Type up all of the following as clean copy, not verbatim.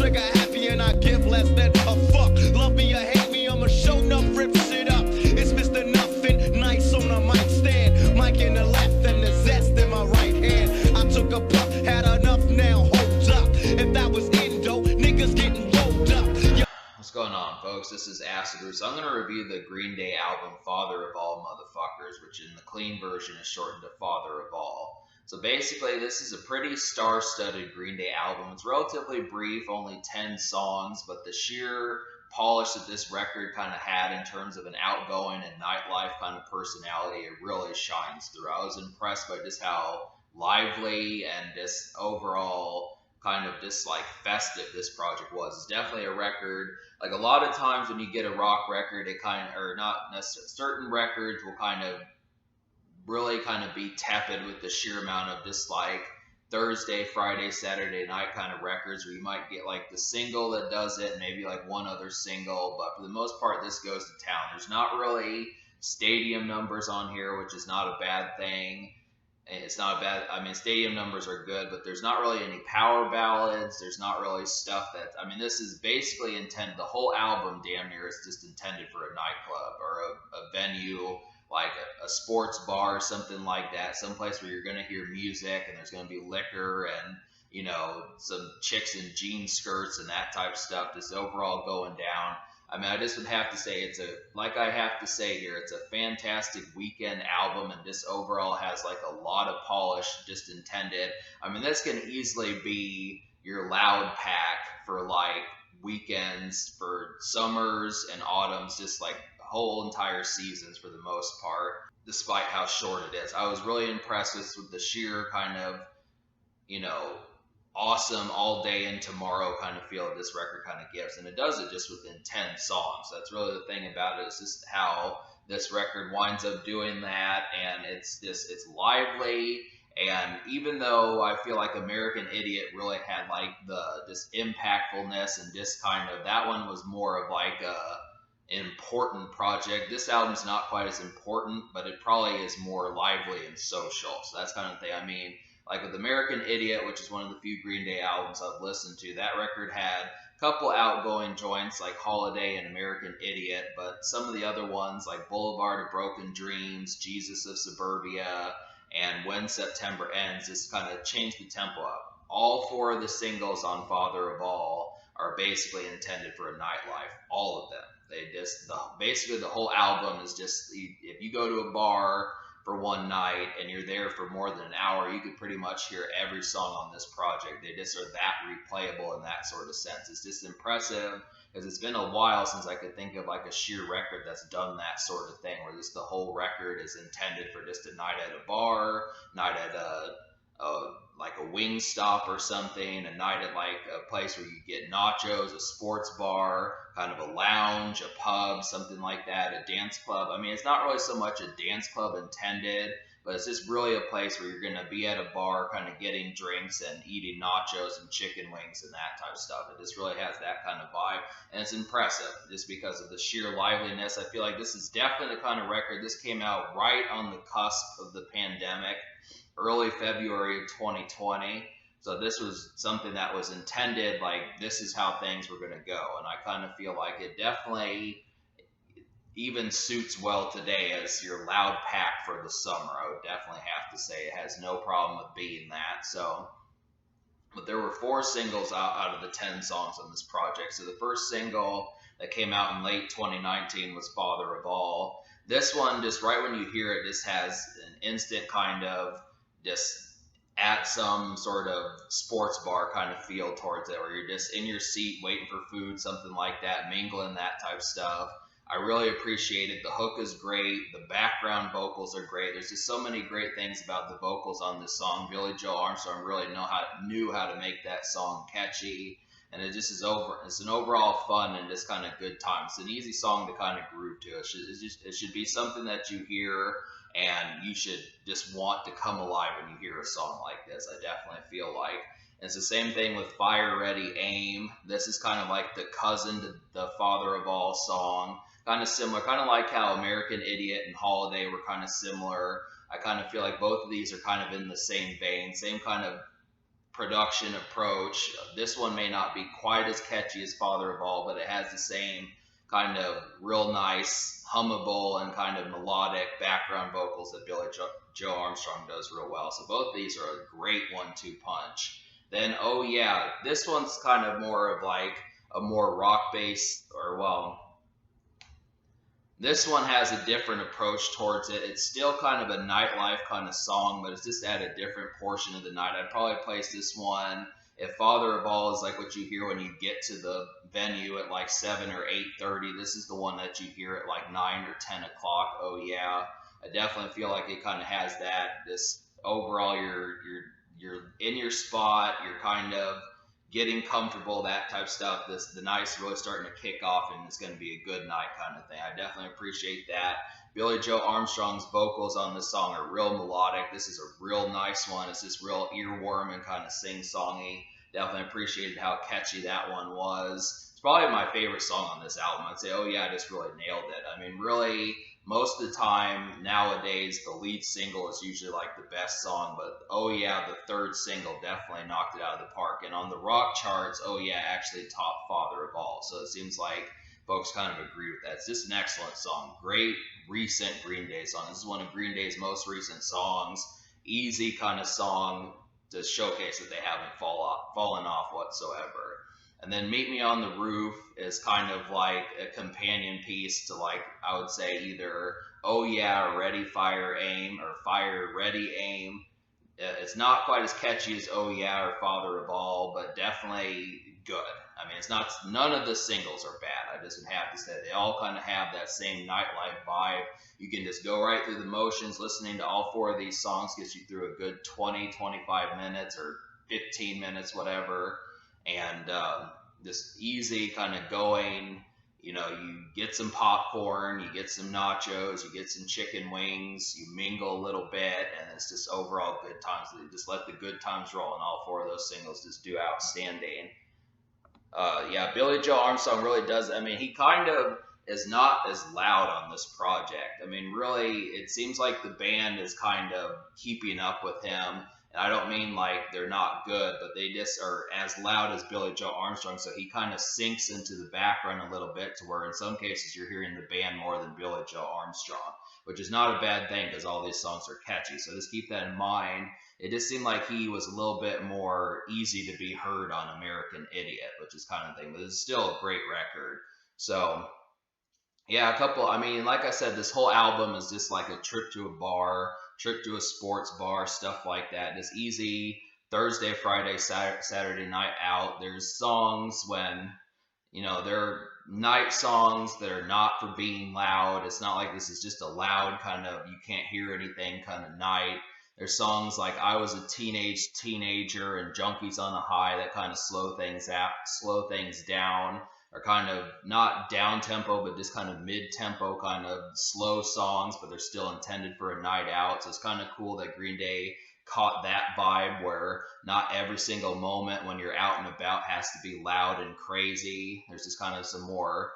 trigger happy and I give less than a fuck. Love me or hate me, I'ma show enough, rip shit up. It's Mr. Nothing, nice on a mic stand. Mic in the left and the zest in my right hand. I took a puff, had enough now, hold up. If that was Indo, niggas getting rolled up. What's going on, folks? This is Acid Roots. I'm going to review the Green Day album Father of All Motherfuckers, which in the clean version is shortened to Father of All. So basically, this is a pretty star-studded Green Day album. It's relatively brief, only 10 songs, but the sheer polish that this record kind of had in terms of an outgoing and nightlife kind of personality, it really shines through. I was impressed by just how lively and just overall kind of just like festive this project was. It's definitely a record. Like a lot of times when you get a rock record, it kind of, or not necessarily, certain records will kind of really kind of be tepid with the sheer amount of just like Thursday, Friday, Saturday night kind of records where you might get like the single that does it, maybe like one other single, but for the most part this goes to town. There's not really stadium numbers on here, which is not a bad thing. It's not bad. I mean, stadium numbers are good, but there's not really any power ballads. There's not really stuff that, I mean, this is basically intended, the whole album damn near is just intended for a nightclub or a venue, like a sports bar or something like that. Someplace where you're going to hear music and there's going to be liquor and, you know, some chicks in jean skirts and that type of stuff just overall going down. I mean, I just would have to say it's a fantastic weekend album, and this overall has like a lot of polish just intended. I mean, this can easily be your loud pack for like weekends, for summers and autumns, just like whole entire seasons for the most part, despite how short it is. I was really impressed with the sheer kind of, you know, awesome all day and tomorrow kind of feel that this record kind of gives, and it does it just within 10 songs. That's really the thing about it, is just how this record winds up doing that, and it's lively. And even though I feel like American Idiot really had like the just impactfulness and just kind of, that one was more of like a important project. This album's not quite as important, but it probably is more lively and social. So that's kind of the thing. I mean, like with American Idiot, which is one of the few Green Day albums I've listened to, that record had a couple outgoing joints like Holiday and American Idiot, but some of the other ones like Boulevard of Broken Dreams, Jesus of Suburbia, and When September Ends just kind of changed the tempo up. All four of the singles on Father of All are basically intended for a nightlife, all of them. They just, basically the whole album is just, if you go to a bar for one night and you're there for more than an hour, you could pretty much hear every song on this project. They just are that replayable in that sort of sense. It's just impressive because it's been a while since I could think of like a sheer record that's done that sort of thing, where just the whole record is intended for just a night at a bar, night at like a wing stop or something, a night at like a place where you get nachos, a sports bar, kind of a lounge, a pub, something like that, a dance club. I mean, it's not really so much a dance club intended, but it's just really a place where you're going to be at a bar kind of getting drinks and eating nachos and chicken wings and that type of stuff. It just really has that kind of vibe, and it's impressive just because of the sheer liveliness. I feel like this is definitely the kind of record, this came out right on the cusp of the pandemic, early February of 2020. So this was something that was intended, like this is how things were going to go. And I kind of feel like it definitely even suits well today as your loud pack for the summer. I would definitely have to say it has no problem with being that. So, but there were 4 singles out of the 10 songs on this project. So the first single that came out in late 2019 was Father of All. This one, just right when you hear it, just has an instant kind of just at some sort of sports bar kind of feel towards it, where you're just in your seat waiting for food, something like that, mingling, that type of stuff. I really appreciate it. The hook is great. The background vocals are great. There's just so many great things about the vocals on this song. Billy Joe Armstrong really knew how to make that song catchy, and it just is it's an overall fun and just kind of good time. It's an easy song to kind of groove to. It should be something that you hear and you should just want to come alive when you hear a song like this. I definitely feel like. And it's the same thing with Fire Ready Aim. This is kind of like the cousin to the Father of All song. Kind of similar, kind of like how American Idiot and Holiday were kind of similar. I kind of feel like both of these are kind of in the same vein, same kind of production approach. This one may not be quite as catchy as Father of All, but it has the same kind of real nice, hummable, and kind of melodic background vocals that Billy Joe Armstrong does real well. So both these are a great 1-2 punch. Then, oh yeah, this one's kind of more of like a more rock-based, or well, this one has a different approach towards it. It's still kind of a nightlife kind of song, but it's just at a different portion of the night. I'd probably place this one, if Father of All is like what you hear when you get to the venue at like 7 or 8:30, this is the one that you hear at like 9 or 10 o'clock. Oh yeah, I definitely feel like it kind of has that. This overall, you're in your spot. You're kind of getting comfortable, that type of stuff. The night's really starting to kick off, and it's going to be a good night kind of thing. I definitely appreciate that. Billy Joe Armstrong's vocals on this song are real melodic. This is a real nice one. It's just real earworm and kind of sing-songy. Definitely appreciated how catchy that one was. It's probably my favorite song on this album. I'd say, oh yeah, I just really nailed it. I mean, really, most of the time nowadays, the lead single is usually like the best song, but oh yeah, the third single definitely knocked it out of the park. And on the rock charts, oh yeah, actually top Father of All. So it seems like folks kind of agree with that. It's just an excellent song. Great recent Green Day song. This is one of Green Day's most recent songs. Easy kind of song to showcase that they haven't fallen off whatsoever. And then Meet Me on the Roof is kind of like a companion piece to, like, I would say either Oh Yeah, Ready, Fire, Aim, or Fire, Ready, Aim. It's not quite as catchy as Oh Yeah or Father of All, but definitely good. I mean, it's not, none of the singles are bad. I just would have to say they all kind of have that same nightlife vibe. You can just go right through the motions. Listening to all four of these songs gets you through a good 20, 25 minutes or 15 minutes, whatever. And just easy kind of going. You know, you get some popcorn, you get some nachos, you get some chicken wings, you mingle a little bit, and it's just overall good times. Just let the good times roll, and all four of those singles just do outstanding. Yeah, Billy Joe Armstrong really does. I mean, he kind of is not as loud on this project. I mean, really, it seems like the band is kind of keeping up with him. And I don't mean like they're not good, but they just are as loud as Billy Joe Armstrong. So he kind of sinks into the background a little bit, to where in some cases you're hearing the band more than Billy Joe Armstrong, which is not a bad thing because all these songs are catchy. So just keep that in mind. It just seemed like he was a little bit more easy to be heard on American Idiot, which is kind of thing, but it's still a great record. So yeah, I mean, like I said, this whole album is just like a trip to a bar, trip to a sports bar, stuff like that. Just easy Thursday, Friday, Saturday night out. There's songs when, you know, they're night songs that are not for being loud. It's not like this is just a loud kind of, you can't hear anything kind of night. There's songs like I Was a Teenager and Junkies on a High that kind of slow things down, or kind of not down tempo, but just kind of mid tempo, kind of slow songs, but they're still intended for a night out. So it's kind of cool that Green Day caught that vibe where not every single moment when you're out and about has to be loud and crazy. There's just kind of some more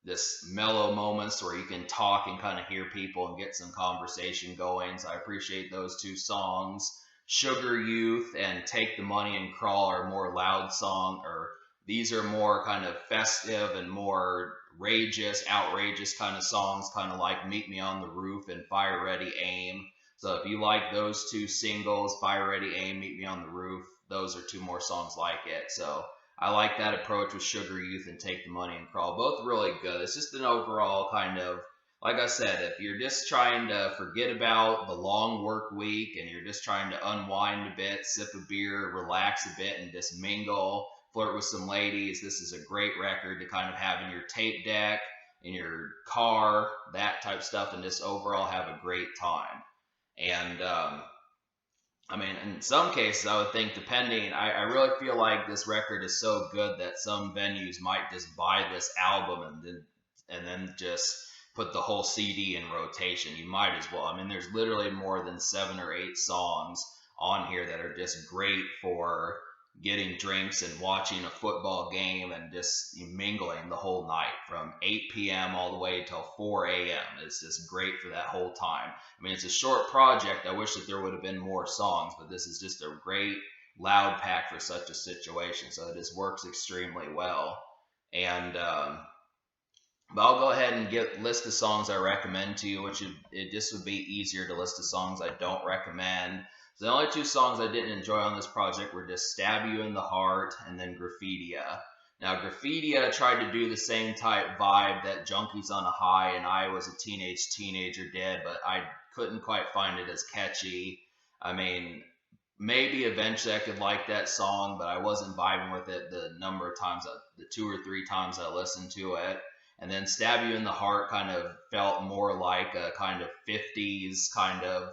this mellow moments where you can talk and kind of hear people and get some conversation going. So I appreciate those two songs. Sugar Youth and Take the Money and Crawl are more loud song, or these are more kind of festive and more outrageous kind of songs, kind of like Meet Me on the Roof and Fire, Ready, Aim. So if you like those two singles, Fire, Ready, Aim, Meet Me on the Roof, those are two more songs like it. So I like that approach with Sugar Youth and Take the Money and Crawl. Both really good. It's just an overall kind of, like I said, if you're just trying to forget about the long work week and you're just trying to unwind a bit, sip a beer, relax a bit, and just mingle, flirt with some ladies, this is a great record to kind of have in your tape deck, in your car, that type of stuff, and just overall have a great time. And I mean, in some cases, I would think, depending, I really feel like this record is so good that some venues might just buy this album and then just put the whole CD in rotation. You might as well. I mean, there's literally more than 7 or 8 songs on here that are just great for getting drinks and watching a football game and just mingling the whole night from 8 p.m. all the way till 4 a.m. It's just great for that whole time. I mean, it's a short project. I wish that there would have been more songs, but this is just a great loud pack for such a situation. So it just works extremely well. And but I'll go ahead and list the songs I recommend to you, which it just would be easier to list the songs I don't recommend. So the only two songs I didn't enjoy on this project were just Stab You in the Heart and then Graffitia. Now, Graffitia tried to do the same type vibe that Junkies on a High and I Was a Teenager did, but I couldn't quite find it as catchy. I mean, maybe eventually I could like that song, but I wasn't vibing with it the number of times, the 2 or 3 times I listened to it. And then Stab You in the Heart kind of felt more like a kind of 50s kind of,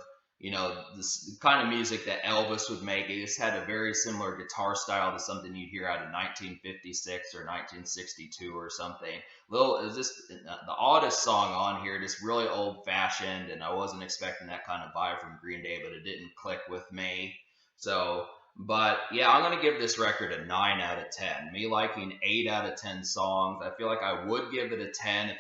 this kind of music that Elvis would make. It just had a very similar guitar style to something you'd hear out of 1956 or 1962 or something. It was just the oddest song on here, just really old fashioned, and I wasn't expecting that kind of vibe from Green Day, but it didn't click with me. So, but yeah, I'm going to give this record a 9 out of 10. Me liking 8 out of 10 songs, I feel like I would give it a 10. If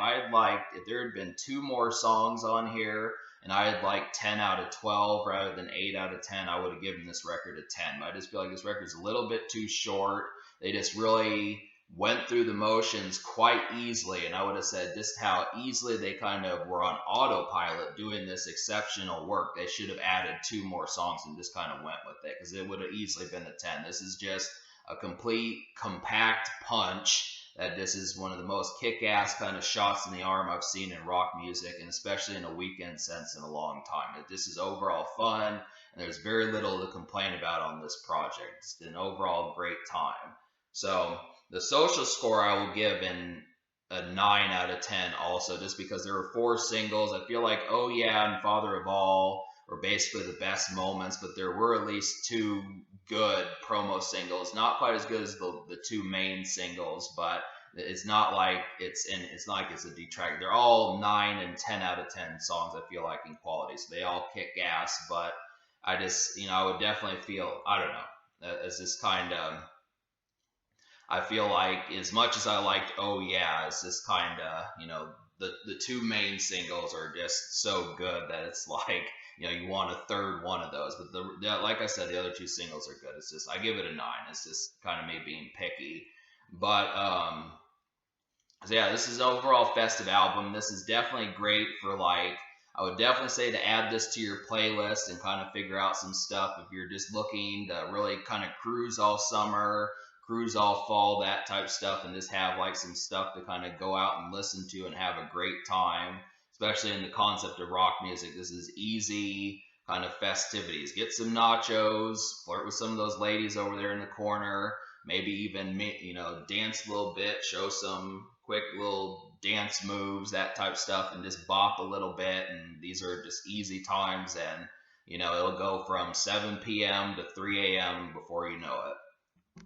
there had been 2 more songs on here and I had liked 10 out of 12 rather than 8 out of 10, I would have given this record a 10. But I just feel like this record's a little bit too short. They just really went through the motions quite easily, and I would have said just how easily they kind of were on autopilot doing this exceptional work. They should have added 2 more songs and just kind of went with it, because it would have easily been a 10. This is just a complete compact punch. That this is one of the most kick-ass kind of shots in the arm I've seen in rock music, and especially in a Weeknd sense in a long time. This is overall fun, and there's very little to complain about on this project. It's an overall great time. So the social score I will give in a 9 out of 10 also, just because there were 4 singles. I feel like Oh Yeah and Father of All were basically the best moments, but there were at least 2 good promo singles. Not quite as good as the 2 main singles, but it's not like it's a detractor. They're all 9 and 10 out of 10 songs, I feel like, in quality. So they all kick ass, but I just, I would definitely feel, I don't know, as this kind of, I feel like as much as I liked Oh Yeah, it's just kind of, the 2 main singles are just so good that it's like, you want a third one of those. But like I said, the other 2 singles are good. It's just, I give it a 9. It's just kind of me being picky. But, so yeah, this is an overall festive album. This is definitely great for I would definitely say to add this to your playlist and kind of figure out some stuff if you're just looking to really kind of cruise all summer, cruise all fall, that type stuff, and just have some stuff to kind of go out and listen to and have a great time, especially in the concept of rock music. This is easy kind of festivities. Get some nachos, flirt with some of those ladies over there in the corner, maybe even dance a little bit, show some quick little dance moves, that type stuff, and just bop a little bit. And these are just easy times, and it'll go from 7 p.m. to 3 a.m. before you know it.